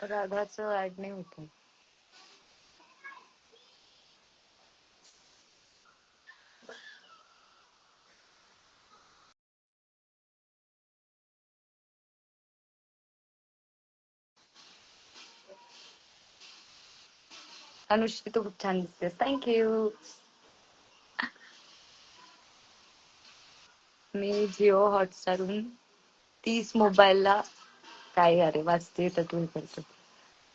राधाचं add नाही होत. अनुश्री तू खूप छान दिसतेस. थँक्यू. मी जिओ हॉटस्टारून 30 मोबाईलला काय अरे वाचते तर तू हे करतो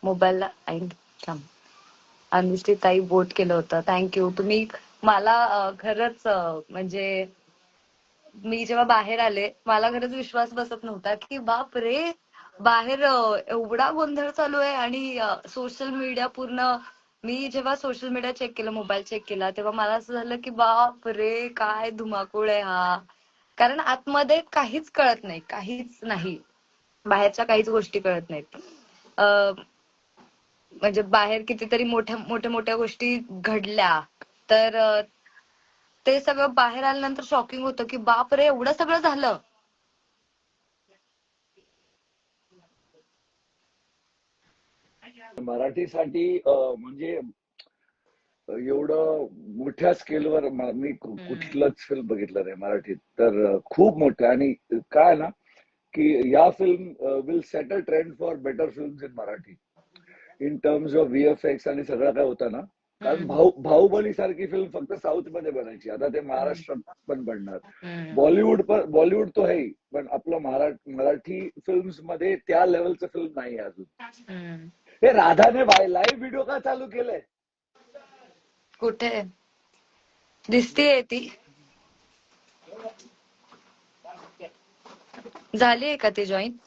मोबाईलला ऐक थांब. अनुश्री ताई बोट केलं होतं. थँक्यू. तुम्ही मला खरंच म्हणजे मी जेव्हा बाहेर आले मला खरंच विश्वास बसत नव्हता की बाप रे बाहेर एवढा गोंधळ चालू आहे आणि सोशल मीडिया पूर्ण. मी जेव्हा सोशल मीडिया चेक केलं मोबाईल चेक केला तेव्हा मला असं झालं की बाप रे काय धुमाकूळ आहे हा. कारण आतमध्ये काहीच कळत नाही, काहीच नाही. बाहेरच्या काहीच गोष्टी कळत नाहीत. म्हणजे बाहेर कितीतरी मोठ्या मोठ्या मोठ्या गोष्टी घडल्या तर ते सगळं बाहेर आल्यानंतर शॉकिंग होतं की बाप रे एवढं सगळं झालं. मराठीसाठी म्हणजे एवढं मोठ्या स्केलवर मी कुठलंच फिल्म बघितलं नाही मराठीत. तर खूप मोठं. आणि काय ना की या film will set a trend for better films in Marathi in terms of VFX आणि सगळं काय होतं ना. कारण बाहुबली सारखी फिल्म फक्त साऊथ मध्ये बनायची, आता ते महाराष्ट्रात पण बनणार. बॉलिवूड तो आहे पण आपलं मराठी फिल्म्स मध्ये त्या लेवलचं फिल्म नाही अजून. हे राधाने लाईव्ह व्हिडिओ का चालू केलंय? कुठे दिसतीये ती? झालीये का ती जॉईन?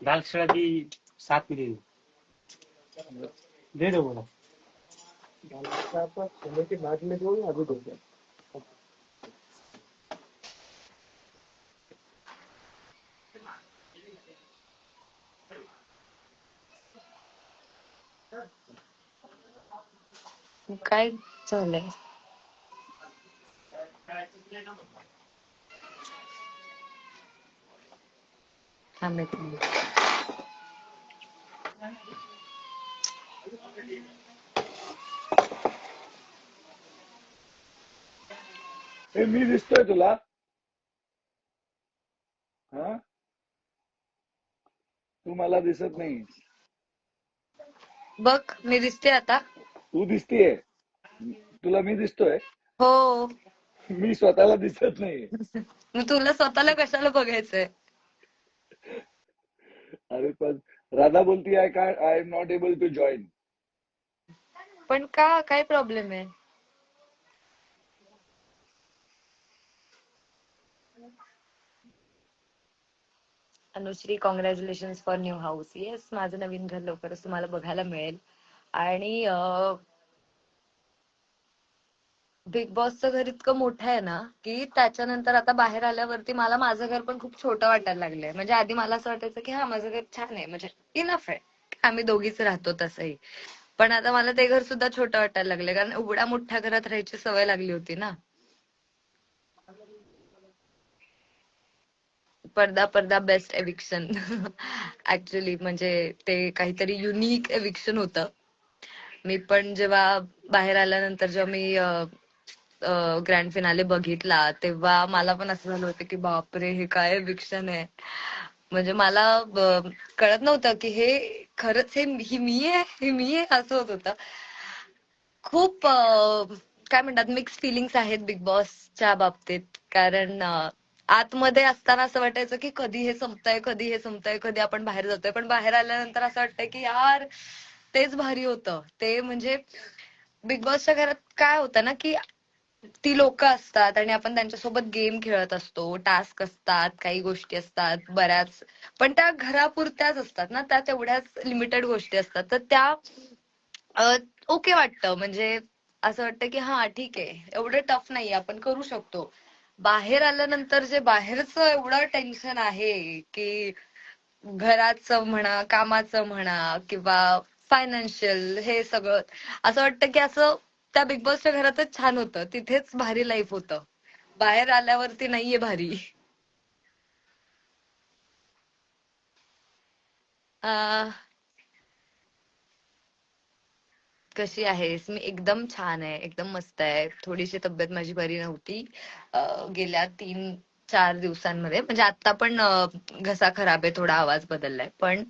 दाल की 7 में दे दो बोला के बाद में दो अभी दो. काय झालंय? थांब एक मिनिट. हे मी दिसतोय तुला? हा, तू मला दिसत नाही. बघ मी दिसते आता. तू दिसतीये, तुला मी दिसतोय. हो. मी स्वतःला दिसत नाही. मग तुला स्वतःला कशाला बघायचंय? अरे पण राधा बोलती I am not able to join. पण का काय प्रॉब्लेम आहे? Anushree congratulation for new house. Yes, माझं नवीन घर लवकरच तुम्हाला बघायला मिळेल. आणि बिग बॉसचं घर इतकं मोठं आहे ना की त्याच्यानंतर आता बाहेर आल्यावरती मला माझं घर पण खूप छोटं वाटायला लागलंय. म्हणजे आधी मला असं वाटायचं की हा माझं घर छान आहे, म्हणजे इनफ आहे, आम्ही दोघीच राहतो तसंही. पण आता मला ते घर सुद्धा छोटं वाटायला लागलंय कारण एवढ्या मोठ्या घरात राहायची सवय लागली होती ना. पडदा पडदा बेस्ट एविक्शन. ऍक्च्युली म्हणजे ते काहीतरी युनिक एविक्शन होतं. मी पण जेव्हा बाहेर आल्यानंतर जेव्हा मी ग्रँड फिनाले बघितला तेव्हा मला पण असं झालं होतं की बापरे हे काय एविक्शन आहे. म्हणजे मला कळत नव्हतं की हे खरंच ही मी आहे असं होत होतं. खूप काय म्हणतात मिक्स फिलिंग्स आहेत बिग बॉसच्या बाबतीत. कारण आतमध्ये असताना असं वाटायचं की कधी हे संपतंय, कधी आपण बाहेर जातोय. पण बाहेर आल्यानंतर असं वाटतंय की यार तेच भारी होतं. ते म्हणजे बिग बॉसच्या घरात काय होतं ना की ती लोक असतात आणि आपण त्यांच्यासोबत गेम खेळत असतो, टास्क असतात, काही गोष्टी असतात बऱ्याच. पण त्या घरापुरत्याच असतात ना, त्या तेवढ्याच लिमिटेड गोष्टी असतात. तर त्या ओके वाटतं. म्हणजे असं वाटतं की हा ठीक आहे, एवढं टफ नाही, आपण करू शकतो. बाहेर आल्यानंतर जे बाहेरचं एवढं टेन्शन आहे की घराचं म्हणा, कामाचं म्हणा किंवा फायनान्शियल, हे सगळं असं वाटतं की असं त्या बिग बॉसच्या घरातच छान होतं, तिथेच भारी लाईफ होतं. बाहेर आल्यावरती नाहीये भारी. अं, कशी आहेस? मी एकदम छान आहे, एकदम मस्त आहे. थोडीशी तब्येत माझी बरी नव्हती गेल्या 3-4 दिवसांमध्ये. म्हणजे आता पण घसा खराब आहे, थोडा आवाज बदललाय, पण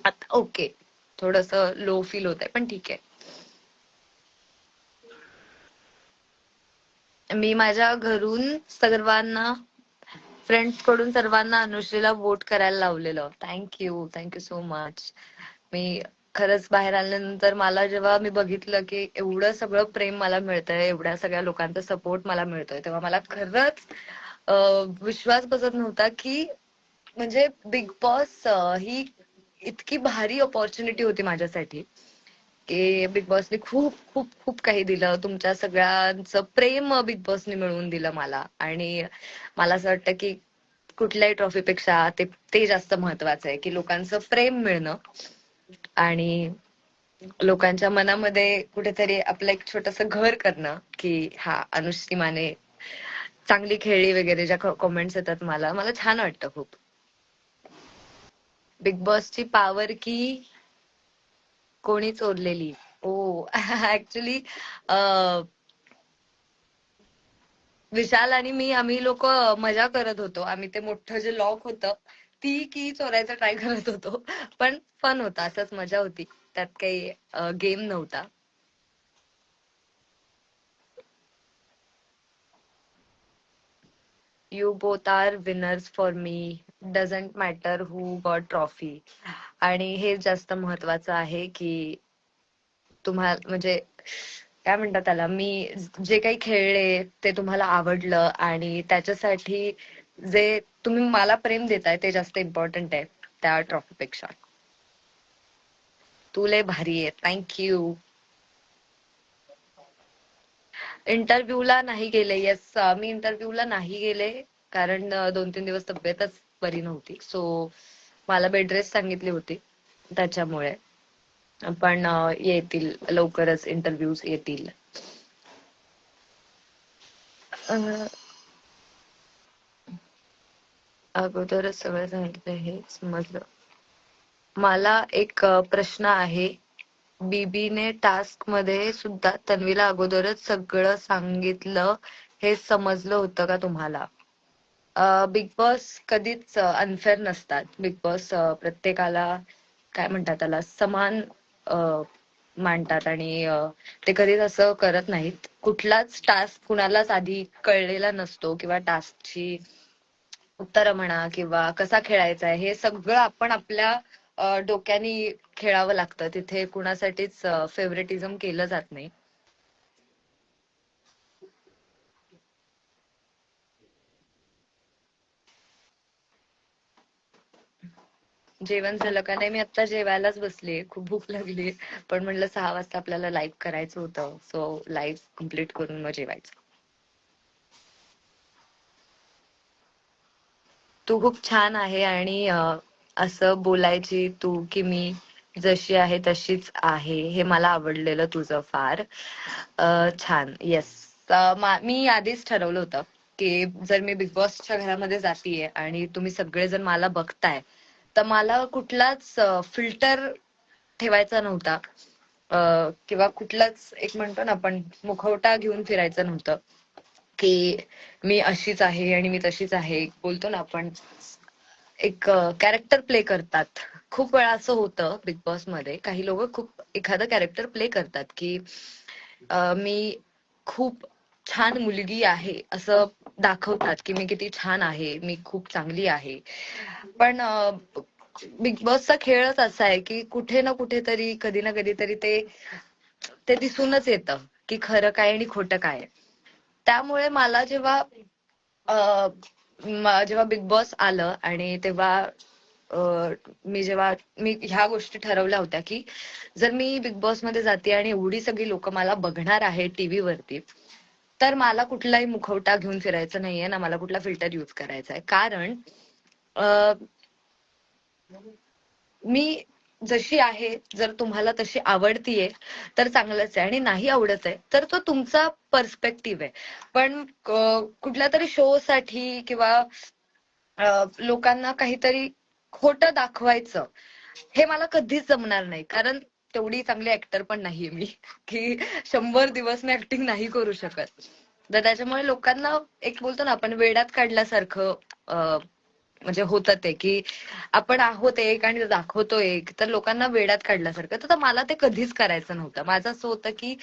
आता ओके. थोडस लो फील होत आहे, पण ठीक आहे. मी माझ्या घरून सर्वांना, फ्रेंड्स कडून सर्वांना अनुश्रीला वोट करायला लावलेलं. Thank you, thank you so much. मी खरंच बाहेर आल्यानंतर मला जेव्हा मी बघितलं की एवढं सगळं प्रेम मला मिळतंय, एवढ्या सगळ्या लोकांचा सपोर्ट मला मिळतोय, तेव्हा मला खरंच विश्वास बसत नव्हता की म्हणजे बिग बॉस ही इतकी भारी अपॉर्च्युनिटी होती माझ्यासाठी की बिग बॉसने खूप खूप खूप काही दिलं. तुमच्या सगळ्यांचं प्रेम बिग बॉसने मिळवून दिलं मला. आणि मला असं वाटतं की कुठल्याही ट्रॉफीपेक्षा ते ते जास्त महत्वाचं आहे की लोकांचं प्रेम मिळणं आणि लोकांच्या मनामध्ये कुठेतरी आपलं एक छोटस घर करणं की हा अनुश्री माने चांगली खेळली वगैरे ज्या कॉमेंट्स येतात मला मला छान वाटतं खूप. बिग बॉसची पॉवर की कोणी चोरलेली? ओ ऍक्च्युली विशाल आणि मी आम्ही लोक मजा करत होतो. आम्ही ते मोठं जे लॉक होतं ती की चोरायचा ट्राय करत होतो. पण फन होता, असंच मजा होती. त्यात काही गेम नव्हता. You both are winners for me. Doesn't matter who got trophy. आणि हे जास्त महत्वाचं आहे की तुम्हाला म्हणजे काय म्हणतात त्याला, मी जे काही खेळले ते तुम्हाला आवडलं आणि त्याच्यासाठी जे तुम्ही मला प्रेम देताय ते जास्त इम्पॉर्टंट आहे त्या ट्रॉफीपेक्षा. तू लय भारी आहे. थँक्यू. इंटरव्ह्यूला नाही गेले. येस, मी इंटरव्ह्यूला नाही गेले कारण 2-3 दिवस तब्येतच बरी नव्हती. सो मला बेड रेस्ट सांगितली होती त्याच्यामुळे. पण येतील लवकरच, इंटरव्ह्यूज येतील. अं, अगोदरच सगळं सांगितलं हे समजलं. मला एक प्रश्न आहे. बीबीने टास्क मध्ये सुद्धा तन्वीला अगोदरच सगळं सांगितलं हे समजलं होतं का तुम्हाला? बिग बॉस कधीच अनफेअर नसतात. बिग बॉस प्रत्येकाला काय म्हणतात त्याला समान मांडतात आणि ते कधीच असं करत नाहीत. कुठलाच टास्क कुणालाच आधी कळलेला नसतो किंवा टास्कची उत्तरं म्हणा किंवा कसा खेळायचा आहे हे सगळं आपण आपल्या डोक्याने खेळावं लागतं. तिथे कुणासाठीच फेवरेटिझम केलं जात नाही. जेवण झालं का? नाही, मी आता जेवायलाच बसलीये. खूप भूक लागली, पण म्हणलं 6 वाजता आपल्याला लाईव्ह करायचं होतं, सो लाईव्ह कम्प्लीट करून मग जेवायचं. तू खूप छान आहे आणि असं बोलायची तू की मी जशी आहे तशीच आहे, हे मला आवडलेलं तुझं फार. छान. येस. मी आधीच ठरवलं होतं की जर मी बिग बॉसच्या घरामध्ये जातीये आणि तुम्ही सगळेजण मला बघताय तर मला कुठलाच फिल्टर ठेवायचा नव्हता. किंवा कुठलाच एक म्हणतो ना आपण मुखवटा घेऊन फिरायचं नव्हतं की मी अशीच आहे आणि मी तशीच आहे. बोलतो ना आपण एक कॅरेक्टर प्ले करतात. खूप वेळा असं होतं बिग बॉस मध्ये, काही लोक खूप एखादं कॅरेक्टर प्ले करतात की मी खूप छान मुलगी आहे असं दाखवतात की मी किती छान आहे, मी खूप चांगली आहे. पण बिग बॉसचा खेळच असा आहे की कुठे ना कुठेतरी कधी ना कधीतरी ते ते दिसूनच येतं की खरं काय आणि खोटं काय. त्यामुळे मला जेव्हा जेव्हा बिग बॉस आलं आणि तेव्हा मी ह्या गोष्टी ठरवल्या होत्या की जर मी बिग बॉस मध्ये जाते आणि एवढी सगळी लोक मला बघणार आहे टीव्ही वरती, तर मला कुठलाही मुखवटा घेऊन फिरायचं नाहीये ना, मला कुठला फिल्टर युज करायचा आहे. कारण मी जशी आहे, जर तुम्हाला तशी आवडतीये तर चांगलंच आहे आणि नाही आवडत आहे तर तो तुमचा पर्स्पेक्टिव्ह आहे. पण कुठल्या तरी शो साठी किंवा लोकांना काहीतरी खोटं दाखवायचं हे मला कधीच जमणार नाही, कारण तेवढी चांगली ऍक्टर पण नाहीये मी की 100 दिवस मी ऍक्टिंग नाही करू शकत. तर त्याच्यामुळे लोकांना एक बोलतो ना आपण वेड्यात काढल्यासारखं म्हणजे होतं ते की आपण आहोत एक आणि दाखवतो एक, तर लोकांना वेड्यात काढल्यासारखं. तर मला ते कधीच करायचं नव्हतं. माझं असं होतं की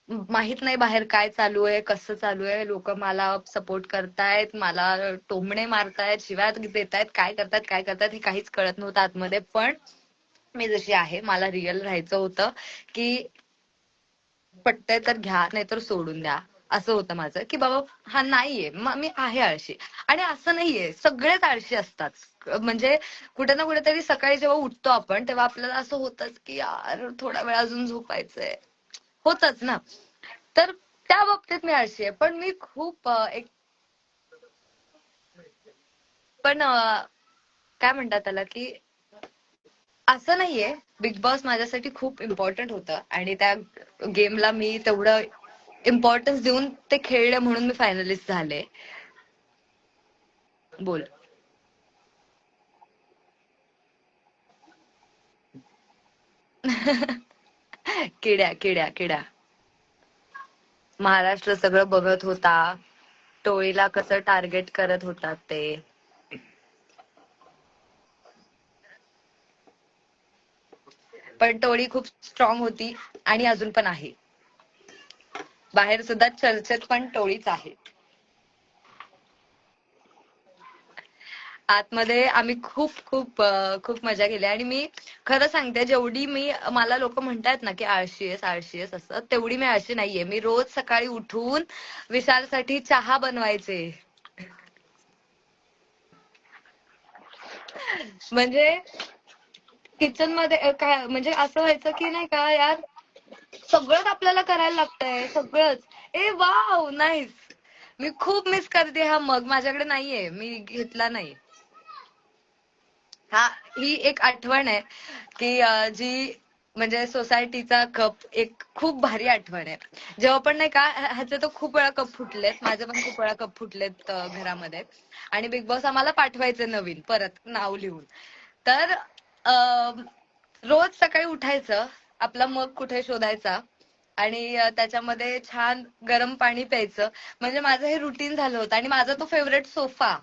माहित नाही बाहेर काय चालू आहे, कसं चालू आहे, लोक मला सपोर्ट करतायत, मला टोमणे मारतायत, शिव्या देतायत, काय करतायत हे काहीच कळत नव्हतं आतमध्ये. पण मी जशी आहे मला रिअल राहायचं होतं की पटतंय तर घ्या नाहीतर सोडून द्या, असं होतं माझं की बाबा हा नाहीये मी आहे आळशी. आणि असं नाहीये सगळेच आळशी असतात. म्हणजे कुठे ना कुठेतरी सकाळी जेव्हा उठतो आपण तेव्हा आपल्याला असं होतच की यार थोडा वेळ अजून झोपायचंय, होतच ना. तर त्या बाबतीत मी आळशी आहे. पण मी खूप एक पण काय म्हणतात त्याला की असं नाहीये, बिग बॉस माझ्यासाठी खूप इम्पॉर्टंट होतं आणि त्या गेमला मी तेवढं इम्पॉर्टन्स देऊन ते खेळले म्हणून मी फायनलिस्ट झाले. बोल. किड्या किड्या किड्या महाराष्ट्र सगळं बघत होता, टोळीला कसं टार्गेट करत होतात ते. पण टोळी खूप स्ट्रॉंग होती आणि अजून पण आहे. बाहेर सुद्धा चर्चेत पण टोळीच आहे. आतमध्ये आम्ही खूप खूप खूप मजा केली. आणि मी खरं सांगते जेवढी मला लोक म्हणतात ना की आळशी आहेस असं, तेवढी मी आळशी नाहीये. मी रोज सकाळी उठून विशालसाठी चहा बनवायचे. म्हणजे किचन मध्ये काय म्हणजे असं व्हायचं की नाही का यार सगळंच आपल्याला करायला लागतंय सगळंच. ए वाव नाईस. मी खूप मिस करते हा मग, माझ्याकडे नाहीये, मी घेतला नाही. हा ही एक आठवण आहे की जी म्हणजे सोसायटीचा कप एक खूप भारी आठवण आहे. जेव्हा पण नाही का ह्याचे तर खूप वेळा कप फुटलेत, माझे पण खूप वेळा कप फुटलेत घरामध्ये. आणि बिग बॉस आम्हाला पाठवायचे नवीन परत नाव लिहून. तर रोज सकाळी उठायचं, आपला मग कुठे शोधायचा आणि त्याच्यामध्ये छान गरम पाणी प्यायचं. म्हणजे माझं हे रुटीन झालं होतं. आणि माझा तो फेवरेट सोफा,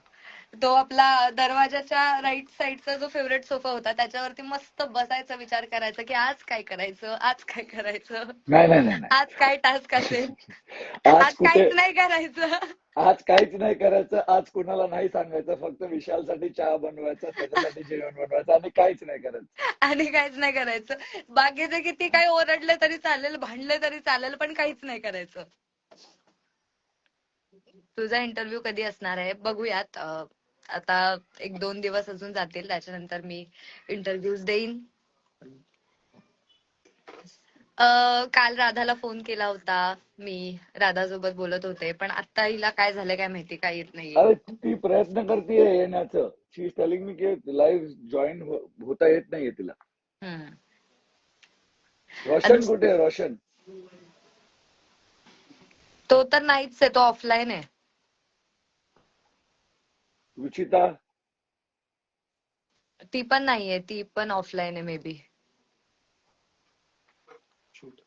तो आपला दरवाजाच्या राईट साईडचा जो फेवरेट सोफा होता त्याच्यावरती मस्त बसायचा, विचार करायचा की आज काय करायचं, आज काय करायचं, नाही नाही नाही नाही. आज काय टास्क असेल, आज आज कुठे, काहीच नाही करायचं. आज काहीच नाही करायचं, आज कुणाला नाही सांगायचं, फक्त विशालसाठी चहा बनवायचा, त्याच्यासाठी जेवण बनवायचं आणि काहीच नाही करायचं. आणि काहीच नाही करायचं. बाकीचे किती काही ओरडले तरी चालेल, भांडले तरी चालेल, पण काहीच नाही करायचं. तुझा इंटरव्ह्यू कधी असणार आहे बघूयात. आता 1-2 दिवस अजून जातील, त्याच्यानंतर मी इंटरव्ह्यूज देईन. काल राधाला फोन केला होता मी, राधासोबत बोलत होते, पण आता हिला काय झालंय काय माहिती, काय येत नाहीये. अरे ती प्रयत्न करतेय येण्याचं. शी इज टेलिंग मी की लाईव्ह जॉईन होता येत नाहीये तिला. हम्म. रोशन कुठे आहे रोशन? तो तर नाहीच आहे, तो ऑफलाईन आहे. रुचिता ती पण नाहीये, ती पण ऑफलाईन आहे मे बी. शूट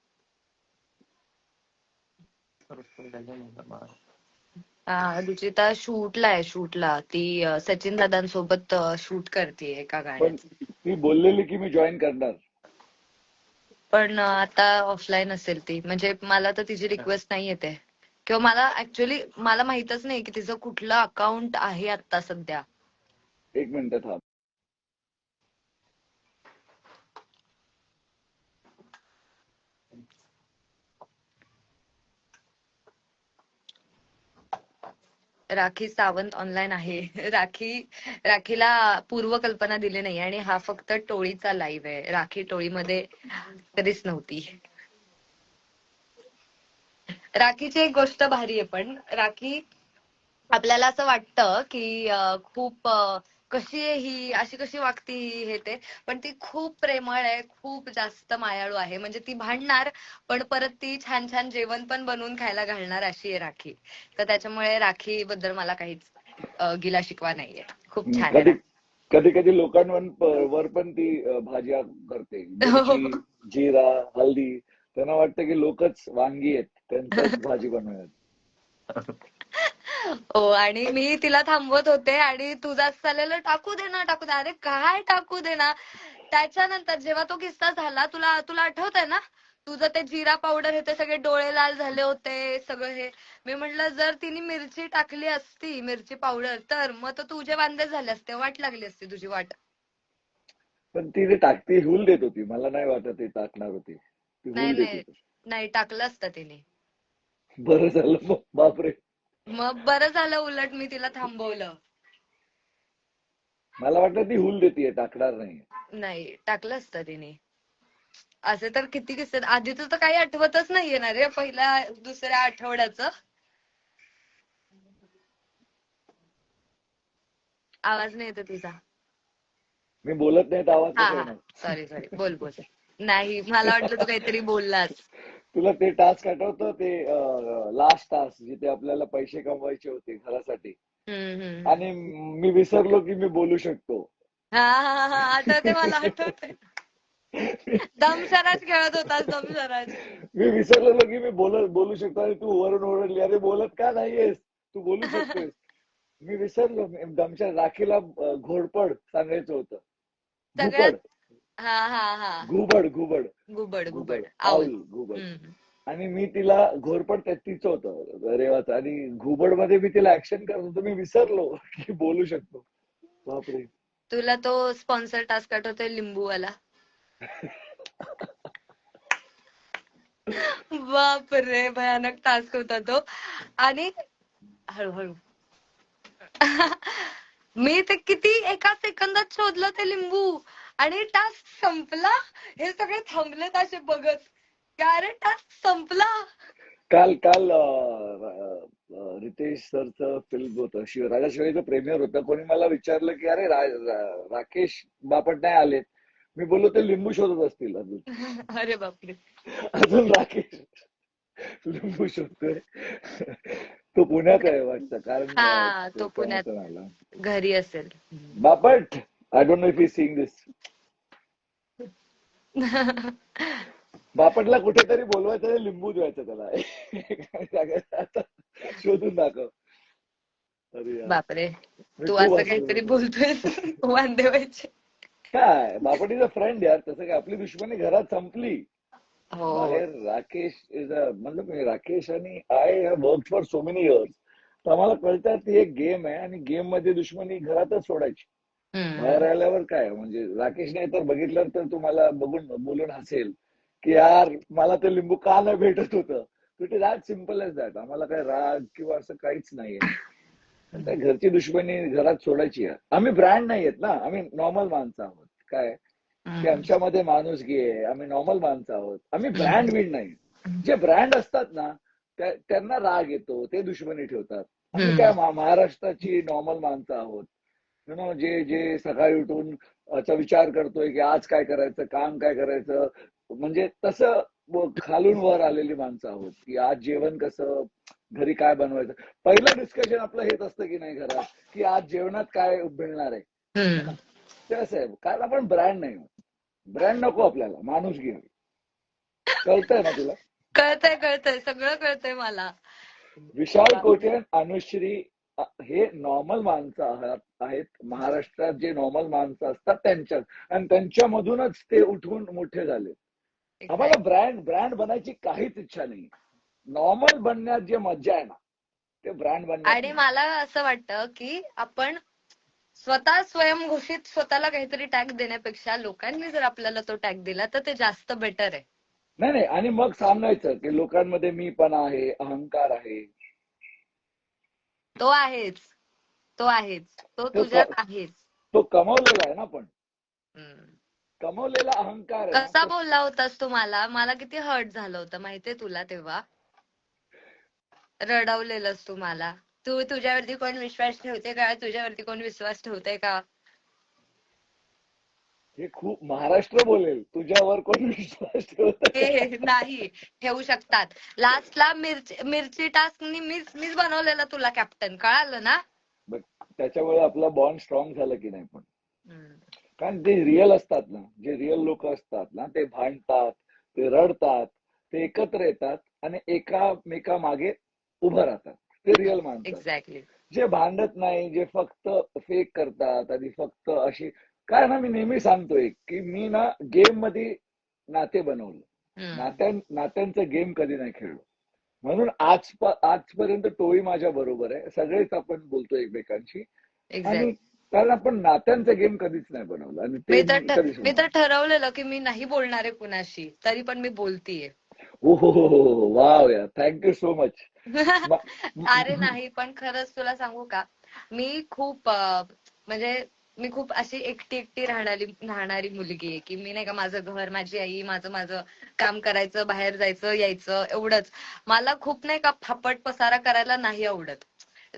रुचिता शूटला आहे, शूटला. ती सचिन दादांसोबत शूट करते एका पण गाण्याचं. ती बोललेली की मी जॉईन करणार. पण आता ऑफलाईन असेल ती, म्हणजे मला तर तिची रिक्वेस्ट नाही येते. किंवा मला ऍक्च्युअली मला माहितच नाही की तिचं कुठलं अकाउंट आहे आता सध्या. एक मिनिट थांब. राखी सावंत ऑनलाईन आहे. राखीला पूर्वकल्पना दिली नाही आणि हा फक्त टोळीचा लाईव्ह आहे. राखी टोळीमध्ये कधीच नव्हती. राखीची एक गोष्ट भारी आहे, पण राखी आपल्याला असं वाटतं की खूप कशी आहे ही, अशी कशी वागती ही, हे ते. पण ती खूप प्रेमळ आहे, खूप जास्त मायाळू आहे. म्हणजे ती भांडणार पण परत ती छान छान जेवण पण बनवून खायला घालणार, अशी आहे राखी. तर त्याच्यामुळे राखी बद्दल मला काहीच गिला शिकवा नाहीये. खूप छान आहे कधी राखी. कधी कधी लोकांवर पण ती भाज्या करते, मिरची, जिरा, हल्दी. त्यांना वाटतं की लोकच वांगी आहेत, त्यांच्याच भाजी बनवतात. हो, आणि मी तिला थांबवत होते आणि तुझं असं झालेलं, टाकू दे ना, टाकू दे. अरे काय टाकू दे ना. त्याच्यानंतर जेव्हा तो किस्सा झाला, तुला तुला आठवतंय ना, तुझं ते जिरा पावडर हे ते सगळे डोळे लाल झाले होते सगळं हे. मी म्हटलं जर तिने मिरची टाकली असती, मिरची पावडर, तर मग तर तुझे वांदे झाले असते, वाट लागली असती तुझी वाट. पण ती टाकती, हुल देत होती. मला नाही वाटत ती टाकणार होती. ती नाही हुल देत नाही होती. नाही, टाकलं असतं तिने. बरं झालं मग, बापरे. मग बरं झालं, उलट मी तिला थांबवलं. मला वाटलं ती हुल देतीये, टाकणार नाही. नाही, टाकलं असतं तिने. असे तर किती किस्से. आधीच तर काही आठवतच नाहीये ना रे, पहिल्या दुसऱ्या आठवड्याचं. आवाज नाही येतो तुझा. मी बोलत नाही तर आवाज हा कसा हा, येणार? सॉरी सॉरी, बोल बोल. नाही, मला वाटलं तू काहीतरी बोललास. तुला ते टास्क आठवतं, ते लास्ट टास्क जिथे आपल्याला पैसे कमवायचे होते घरासाठी, हम्म. आणि मी विसरलो की मी बोलू शकतो. हा हा हा, आठवते, मला आठवते. दमशराज खेळत होतास, दमशराज. मी विसरलेलो की मी बोलू शकतो, आणि तू वरून ओरडली, अरे बोलत का नाहीयेस, तू बोलू शकतोय. मी विसरलो. आमच्या राखीला घोरपड सांगायचं होतं. सगळ्यात. घुबड, हा हा हा, घुबड, घुबड, घुबड घुबड, घुबड, आऊल. आऊल, घुबड. हम्म. आणि मी तिला घोरपड तिचं होतं रेवाचं, आणि घुबड मध्ये मी तिला ऍक्शन करत होतो. मी विसरलो की बोलू शकतो. बापरे. तुला तो स्पॉन्सर टास्क आठवतोय, लिंबूवाला? बाप रे, भयानक टास्क होता तो. आणि हळूहळू मी ते किती एका सेकंदात शोधलं ते लिंबू, आणि टास्क संपला. हे सगळे थांबलेत असे बघत, का रे टास्क संपला. काल काल रितेश सरचं फिल्म होतं, राजा शिवाजीचं प्रेमियर होतं. कोणी मला विचारलं की अरे राकेश बापट नाही आलेत. मी बोललो ते लिंबू शोधत असतील अजून. अरे बापरे. अजून राकेश लिंबू शोधतोय. तो पुण्यात आहे वाटतं, कारण हा, तो तो पुण्यात नव्हता आला. घरी असेल. Bapat, I don't know if he seeing this. बापटला कुठेतरी बोलवायचं आणि लिंबू द्यायचं त्याला. आता शोधून दाखव. अरे यार, बापरे, मी तू खूप असं हसलो काहीतरी होतो. बोलतोयस. वांदे व्हायचे. काय, बापट इज अ फ्रेंड यार. तसं काय, आपली दुश्मनी घरात संपली. हो हो. बाहेर राकेश इज अ, मतलब राकेश आणि I have work for so many years. तर आम्हाला कळतं ती एक गेम आहे, आणि गेम मध्ये दुश्मनी घरातच सोडायची. बाहेर हम्म. आल्यावर काय, म्हणजे राकेशने तर बघितलं तर तुम्हाला बोलून हसेल की यार मला ते लिंबू का नाही भेटत होतं. It is that simple as that. आम्हाला काय राग किंवा असं काहीच नाहीये. पण त्या घरची दुश्मनी घरात सोडायची आहे. आम्ही ब्रँड नाही आहेत ना, आम्ही नॉर्मल माणसं आहोत. काय की हम्म. आमच्यामध्ये माणुसकी आहे, आम्ही नॉर्मल माणसं आहोत. आम्ही ब्रँड हम्म. बिंड नाही. जे ब्रँड असतात ना, त्यांना राग येतो, ते दुश्मनी ठेवतात. आम्ही काय हम्म. महाराष्ट्राची नॉर्मल माणसं आहोत. जे जे सकाळी उठून चा विचार करतोय की आज काय करायचं, काम काय करायचं, म्हणजे तसं खालून वर आलेली माणसं आहोत. की आज जेवण कसं, घरी काय बनवायचं. पहिलं डिस्कशन आपलं हेच असतं की नाही घरात, की आज जेवणात काय मिळणार आहे. है ना, हम्म. ते असं आहे. कारण आपण ब्रँड नाही. ब्रँड नको आपल्याला, माणूस घे. कळतंय ना तुला? कळतंय कळतंय, सगळं कळतंय मला. विशाल बापरे. कोटे, अनुश्री, हे नॉर्मल माणसं आहेत. महाराष्ट्रात जे नॉर्मल माणसं असतात त्यांच्यात, आणि त्यांच्यामधूनच ते उठून मोठे झाले. आम्हाला एक्झॅक्टली. ब्रँड बनायची काहीच इच्छा नाही. नॉर्मल बनण्यात जे मजा आहे ना, ते ब्रँड बनण्यात आणि नाही. मला असं वाटतं की आपण स्वतः स्वयंघोषित स्वतःला काहीतरी टॅग देण्यापेक्षा लोकांनी जर आपल्याला तो टॅग दिला तर ते जास्त बेटर आहे. नाही नाही, आणि मग सांगायचं की लोकांमध्ये मी पण आहे, अहंकार आहे. तो आहेच, तो आहेच, तो तो तुझ्यात आहेच. तो कमवलेला आहे ना. पण हम्म. कमवलेला अहंकार आहे ना कसा तो. बोलला होतास तू मला, मला किती हर्ट झालं होतं माहितीये तुला तेव्हा. रडवलेलंस तू मला. तुझ्यावरती कोण विश्वास ठेवते का, तुझ्यावरती कोण विश्वास ठेवते का. हे खूप महाराष्ट्र बोलेल, तुझ्यावर कोण विश्वास ठेवत हे का? नाही ठेवू शकतात. लास्टला मिरची टास्क मीच बनवलेला तुला कॅप्टन, कळालं ना. त्याच्यामुळे आपला बॉन्ड स्ट्रॉंग झाला की नाही. पण हम्म. कारण ते रिअल असतात ना, जे रिअल लोक असतात ना, ते भांडतात, ते रडतात, ते एकत्र येतात आणि एकामेका मागे उभं राहतात. ते रिअल माणसं असतात. एक्झॅक्टली. जे भांडत नाही, जे फक्त फेक करतात आणि फक्त अशी, काय ना, मी नेहमी सांगतोय की मी ना गेम मध्ये नाते बनवलं, नात्यांचं गेम कधी नाही खेळलो. म्हणून आजपर्यंत टोळी माझ्या बरोबर आहे, सगळेच आपण बोलतो एकमेकांशी. आणि एक्झॅक्ट. कारण आपण नात्यांचा गेम कधीच नाही बनवला आणि ते मी कधीच मी तर बनवलं. ठरवलेलं की मी नाही बोलणार आहे कुणाशी, तरी पण मी बोलतीये. हो, वाव यार, थँक्यू सो मच. अरे नाही, पण खरंच तुला सांगू का, मी खूप म्हणजे मी खूप अशी एकटी एकटी राहणारी मुलगी आहे, की मी नाही का माझं घर, माझी आई, माझं माझं काम करायचं, बाहेर जायचं यायचं एवढंच. मला खूप नाही का फापट पसारा करायला नाही आवडत.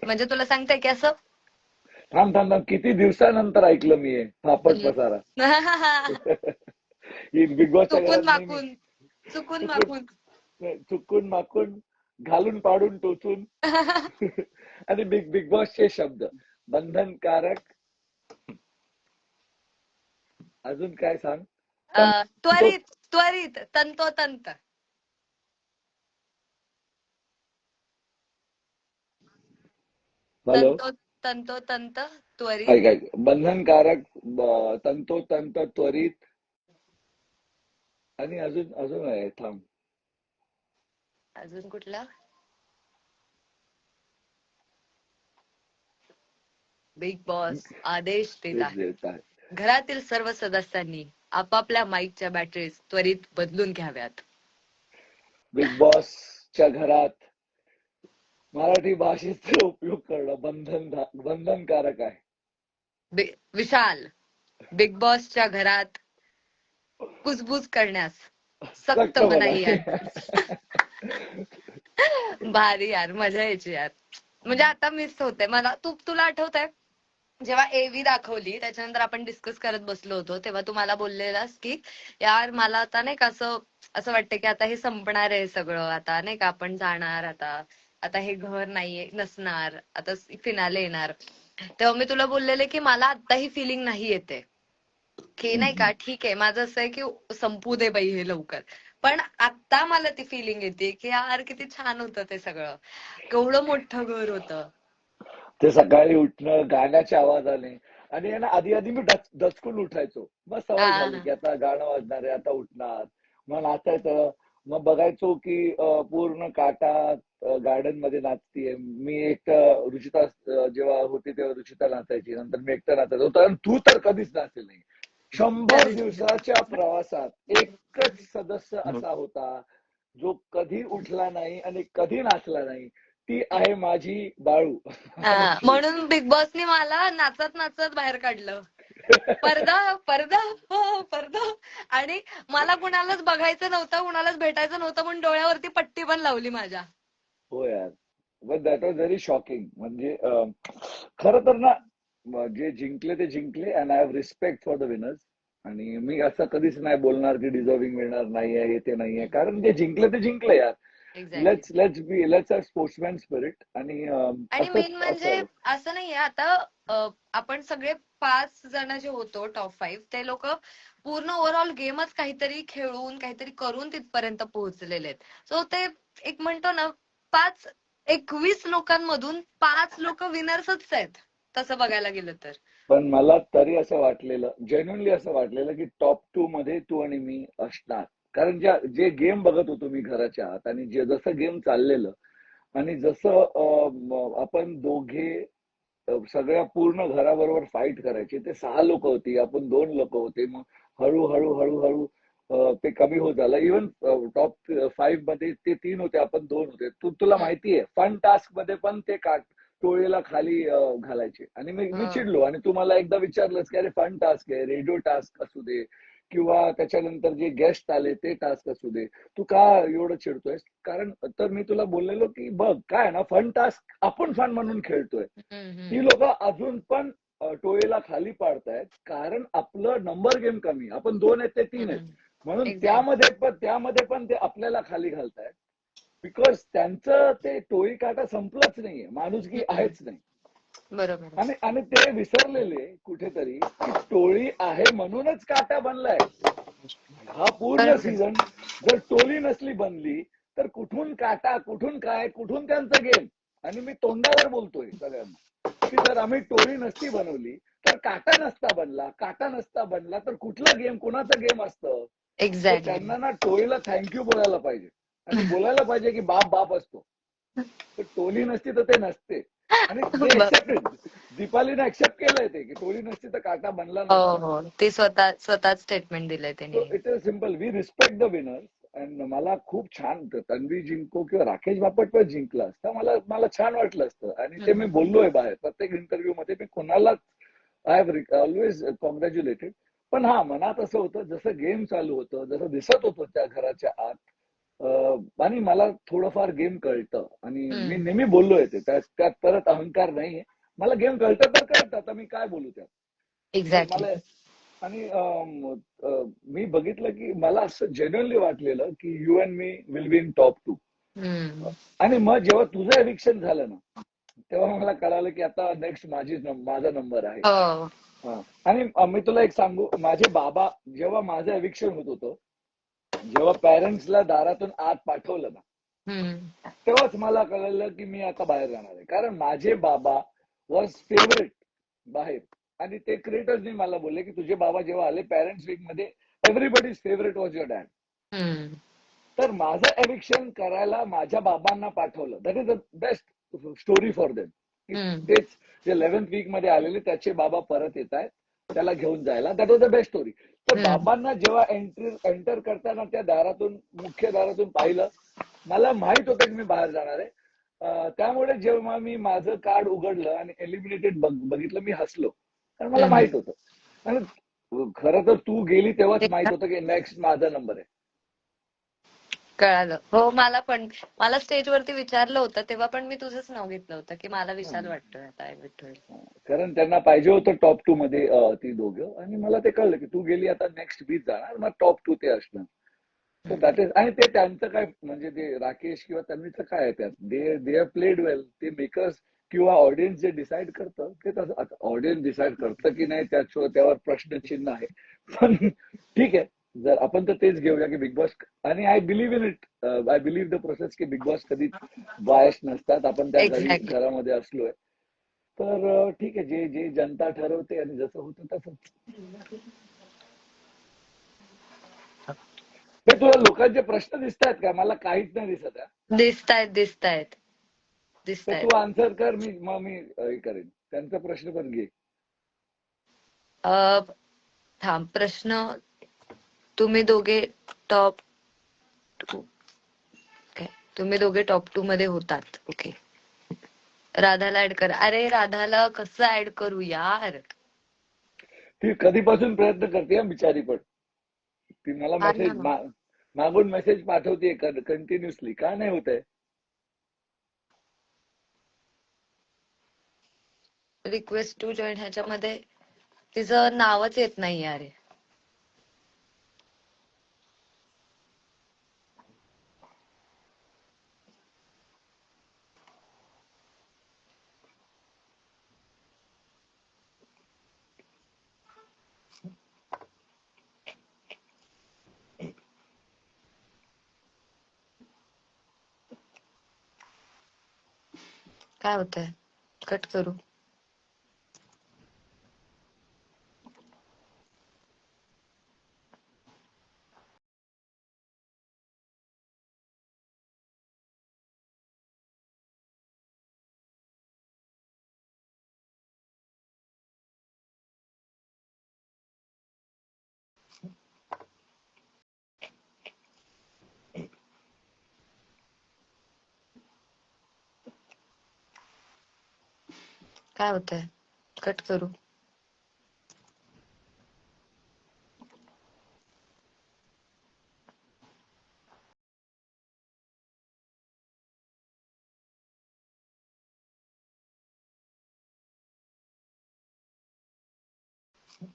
म्हणजे तुला सांगते की असं थांब थांब थांब, किती दिवसानंतर ऐकलं मी हे फापट पसारा. ही बिग बॉसच्या चुकून घरात नेहमी माकून, चुकून चुकून माकून. चुकून माकून, घालून पाडून टोचून. आणि बिग बॉसचे शब्द बंधनकारक. अजून काय सांग. तो त्वरित त्वरित, तंतोतंत. हॅलो, तंतोतंत, त्वरित. ऐक ऐक, बंधनकारक, तंतोतंत, त्वरित. आणि अजून अजून आहे, थांब. अजून कुठला? बिग बॉस आदेश देत तेच आहे, देत आहे. घरातील सर्व सदस्यांनी आपापल्या माईकच्या बॅटरीज त्वरित बदलून घ्याव्यात. बिग बॉसच्या घरात मराठी भाषेचा उपयोग करणं बंधनकारक आहे. विशाल, बिग बॉसच्या घरात कुजबूज करण्यास सक्त सक्त मनाई मनाई. आहे. भारी यार, मजा यायची यार. म्हणजे आता मिस होते मला. तुला आठवतंय जेव्हा एव्ही दाखवली, त्याच्यानंतर आपण डिस्कस करत बसलो होतो, तेव्हा तू मला बोललेलास की यार मला आता नाही का असं असं वाटतं की आता हे संपणार आहे सगळं, आता नाही का आपण जाणार, आता आता हे घर नाहीये नसणार, आता फिनाले येणार. तेव्हा मी तुला बोललेले की मला आता ही फिलिंग नाही येते, की नाही का ठीक आहे माझं असं आहे की संपू दे बाई हे लवकर. पण आता मला ती फिलिंग येते की यार किती छान होतं ते सगळं, केवढं मोठं घर होतं. ते सकाळी उठणं, गाण्याच्या आवाजाने. आणि आहे ना, आधी आधी मी दचकून उठायचो. मग सवय झाली की आता गाणं वाजणार आहे, आता उठणार, मग नाचायचं. मग बघायचो की पूर्ण काटा गार्डन मध्ये नाचतीये. मी एकटं, रुचिता जेव्हा होती तेव्हा रुचिता नाचायची, नंतर मी एकटं नाचायचो. तर तू तर कधीच नाचेल नाही. 100 दिवसाच्या प्रवासात एकच सदस्य असा होता जो कधी उठला नाही आणि कधी नाचला नाही. ती आहे माझी बाळू. आणि म्हणून बिग बॉसने मला नाचत नाचत बाहेर काढलं. पडदा पडदा हो पडदा. आणि मला कुणालाच बघायचं नव्हतं, कुणालाच भेटायचं नव्हतं, म्हणून डोळ्यावरती पट्टी पण लावली माझ्या. हो यार, but that was very shocking. म्हणजे खरं तर ना, जे जिंकले ते जिंकले, and I have respect for the winners. आणि मी असं कधीच नाही बोलणार की डिझर्विंग विनर नाहीये, हे ते नाहीये. कारण जे जिंकले ते जिंकले यार. Exactly. Let's have sportsman spirit. आणि आणि मेन असंच म्हणजे असावं. असं नाहीये आता आपण सगळे 5 जण जे होतो टॉप 5, ते लोक पूर्ण ओव्हरऑल गेमच काहीतरी खेळून काहीतरी करून तिथपर्यंत पोहोचलेले आहेत. सो ते एक म्हणतो ना, 21 लोकांमधून 5 लोक विनर्सच आहेत तसं बघायला गेलं तर. पण मला तरी असं वाटलेलं, जेन्युनली असं वाटलेलं की टॉप 2 मध्ये तू आणि मी असणार. कारण जे गेम बघत होतो मी घराच्या आत, आणि जसं गेम चाललेलं, आणि जसं आपण दोघे सगळ्या पूर्ण घराबरोबर फाईट करायचे. ते 6 लोक होती, आपण 2 लोक होते. मग हळूहळू हळूहळू ते कमी होत झालं. इव्हन टॉप 5 मध्ये ते 3 होते, आपण 2 होते. तुला माहितीये, फन टास्क मध्ये पण ते टोळीला खाली घालायचे. आणि मी चिडलो, आणि तू मला एकदा विचारलंस की अरे फन टास्क आहे, रेडिओ टास्क असू दे, किंवा त्याच्यानंतर जे गेस्ट आले ते टास्क असू दे, तू का एवढं चिडतोयस. कारण तर मी तुला बोललेलो की बघ, काय ना, फन टास्क आपण फन म्हणून खेळतोय. ही लोक अजून पण टोळीला खाली पाडतायत, कारण आपलं नंबर गेम कमी, आपण 2 आहेत ते 3 आहेत. म्हणून एक्झॅक्टली. त्यामध्ये पण ते आपल्याला खाली घालतायत. बिकॉज त्यांचं ते टोळी काटा संपलंच नाहीये, माणुसकी आहेच नाही. बरोबर. आणि आणि ते विसरलेले कुठेतरी की टोळी आहे म्हणूनच काटा बनलाय. हा पूर्ण बरोबर. सीझन जर टोळी नसली बनली तर कुठून काटा, कुठून काय, कुठून त्यांचा गेम. आणि मी तोंडावर बोलतोय सगळ्यांना की जर आम्ही टोळी नसती बनवली तर काटा नसता बनला, काटा नसता बनला तर कुठला गेम, कुणाचा गेम असतं. तर एक्झॅक्टली. त्यांना ना टोळीला थँक्यू बोलायला पाहिजे आणि बोलायला पाहिजे की बाप बाप असतो. तर टोळी नसती तर ते नसते. आणि दे एक्सेप्टेड. दीपालीने एक्सेप्ट केलंय ते की टोळी नसती तर काटा बनला हो नसता. हो, ते स्वतःच स्टेटमेंट दिलंय सो त्यांनी. It is simple. We respect the winners and मला खूप छान तन्वी जिंको किंवा राकेश बापट पण जिंकला असता मला छान वाटलं असतं. आणि ते मी बोललोय बाहेर प्रत्येक इंटरव्ह्यू मध्ये. मी कोणालाच आय हॅव ऑलवेज कॉंग्रॅच्युलेटेड. पण हा मनात असं होतं जसं गेम चालू होतं, जसं दिसत होतं त्या घराच्या आत, आणि मला थोडंफार गेम कळतं आणि मी नेहमी बोललोय ते त्यात परत अहंकार नाहीये. मला गेम कळतं तर कळतं, आता मी काय बोलू त्यात. तर एक्झॅक्टली. मला आणि मी बघितलं की मला असं जेन्युअनली वाटलेलं की you and me will be in top 2. आणि मग जेव्हा तुझं एविक्शन झालं ना तेव्हा मला कळालं की आता नेक्स्ट माझा नंबर आहे. हो. आणि मी तुला एक सांगू, माझे बाबा जेव्हा माझं एविक्शन होत होतं, जेव्हा पॅरेंट्सला दारातून आत पाठवलं ना तेव्हाच मला कळलं की मी आता बाहेर जाणार आहे. कारण माझे बाबा वॉज फेवरेट बाहेर. आणि ते क्रिएटर्सनी मला बोलले की तुझे बाबा जेव्हा आले पॅरेंट्स वीक मध्ये everybody's favourite was your dad. तर माझं एविक्शन करायला माझ्या बाबांना पाठवलं. That is the best story for them. तेच जे 11th वीक मध्ये आलेले त्याचे बाबा परत येत आहेत त्याला घेऊन जायला. That was the best story. तर बाबांना जेव्हा एंटर करताना त्या दारातून, मुख्य दारातून पाहिलं, मला माहित होतं की मी बाहेर जाणार आहे. त्यामुळे जेव्हा मी माझं कार्ड उघडलं आणि एलिमिनेटेड बघितलं मी हसलो. कारण मला माहित होतं. आणि खरं तर तू गेली तेव्हाच माहित होतं की नेक्स्ट माझा नंबर आहे. कळालं. हो, मला स्टेजवरती विचारलं होतं तेव्हा पण मी तुझंच नाव घेतलं होतं की मला विशाल वाटतोय आता विठ्ठल. कारण त्यांना पाहिजे होतं टॉप 2 मध्ये ती दोघं. आणि मला ते कळलं की तू गेली आता नेक्स्ट वीक जाणार, मग टॉप 2 ते असणार. So that is. आणि ते त्यांचं काय म्हणजे ते राकेश किंवा तन्वीचं काय आहे त्यात, दे हॅव प्लेड वेल. ते मेकर्स किंवा ऑडियन्स जे डिसाईड करतं ते तसं. ऑडियन्स डिसाईड करतं की नाही त्यावर प्रश्नचिन्ह आहे. पण ठीक आहे, जर आपण तर तेच घेऊया की बिग बॉस. आणि I believe in it, I believe the process की बिग बॉस कधीच बायस नसतात. आपण त्या एक्झॅक्टली. घरामध्ये असलोय तर ठीक आहे. जे जे जनता ठरवते आणि जसं होतं तसंच. हे तुला लोकांचे प्रश्न दिसत आहेत का? मला काहीच नाही दिसत आहे. दिसतायत. तर तू आन्सर कर, मग मी हे करेन. त्यांचा प्रश्न पण घे. थांब. प्रश्न, तुम्ही दोघे टॉप 2, तुम्ही दोघे टॉप 2 मध्ये होतात. ओके. राधाला ऍड कर. अरे राधाला कसं ऍड करू यार? ती कधीपासून प्रयत्न करते बिचारी. पण ती मला हा मेसेज ना. मागून मेसेज पाठवते कंटिन्युअसली. का नाही होत आहे? रिक्वेस्ट टू जॉईन ह्याच्यामध्ये तिचं नावच येत नाही अरे. काय होतंय? कट करू? काय होतंय? कट करू?